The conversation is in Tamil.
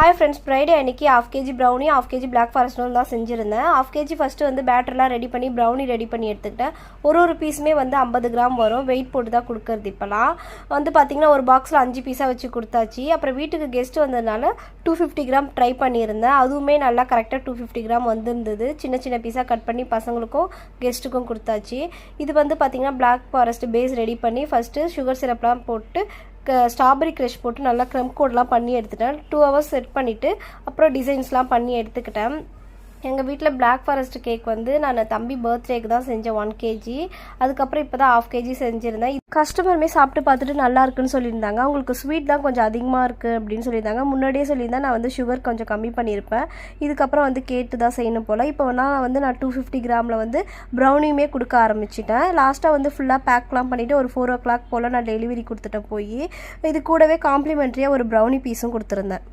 ஹாய் ஃப்ரெண்ட்ஸ், ஃப்ரைடே அன்றைக்கி 1/2 kg ப்ரௌனி 1/2 kg பிளாக் ஃபாரஸ்ட்டும் தான் செஞ்சுருந்தேன். 1/2 kg ஃபஸ்ட்டு வந்து பேட்டர்லாம் ரெடி பண்ணி ப்ரௌனி ரெடி பண்ணி எடுத்துக்கிட்டேன். ஒரு பீஸுமே வந்து 50 கிராம் வரும். வெயிட் போட்டு தான் கொடுக்குறது. இப்போலாம் வந்து பார்த்திங்கன்னா ஒரு பாக்ஸில் 5 பீஸாக வச்சு கொடுத்தாச்சு. அப்புறம் வீட்டுக்கு கெஸ்ட்டு வந்ததுனால 250 கிராம் ட்ரை பண்ணியிருந்தேன். அதுவுமே நல்லா கரெக்டாக 250 கிராம் வந்துருந்தது. சின்ன சின்ன பீஸாக கட் பண்ணி பசங்களுக்கும் கெஸ்ட்டுக்கும் கொடுத்தாச்சு. இது வந்து பார்த்திங்கன்னா பிளாக் ஃபாரஸ்ட் பேஸ் ரெடி பண்ணி ஃபஸ்ட்டு சுகர் சிரப்லாம் போட்டு ஸ்ட்ராபெரி க்ரஷ் போட்டு நல்லா க்ரம் கோட்லாம் பண்ணி எடுத்துட்டேன். 2 hours செட் பண்ணிவிட்டு அப்புறம் டிசைன்ஸ்லாம் பண்ணி எடுத்துக்கிட்டேன். எங்கள் வீட்டில் பிளாக் ஃபாரஸ்ட் கேக் வந்து நான் தம்பி பர்த்டேக்கு தான் செஞ்சேன் 1 kg. அதுக்கப்புறம் இப்போ தான் 1/2 kg செஞ்சுருந்தேன். கஸ்டமருமே சாப்பிட்டு பார்த்துட்டு நல்லா இருக்குன்னு சொல்லியிருந்தாங்க. அவங்களுக்கு ஸ்வீட் தான் கொஞ்சம் அதிகமாக இருக்குது அப்படின்னு சொல்லியிருந்தாங்க. முன்னாடியே சொல்லியிருந்தேன் நான் வந்து சுகர் கொஞ்சம் கம்மி பண்ணியிருப்பேன். இதுக்கப்புறம் வந்து கேட்டு தான் செய்யணும் போல். இப்போ நான் 250 கிராமில் வந்து ப்ரௌனியுமே கொடுக்க ஆரம்பிச்சிட்டேன். லாஸ்ட்டாக வந்து ஃபுல்லாக பேக்லாம் பண்ணிவிட்டு ஒரு 4 o'clock போல் நான் டெலிவரி கொடுத்துட்டேன் போய். இது கூடவே காம்ப்ளிமெண்ட்ரியாக ஒரு ப்ரௌனி பீஸும் கொடுத்துருந்தேன்.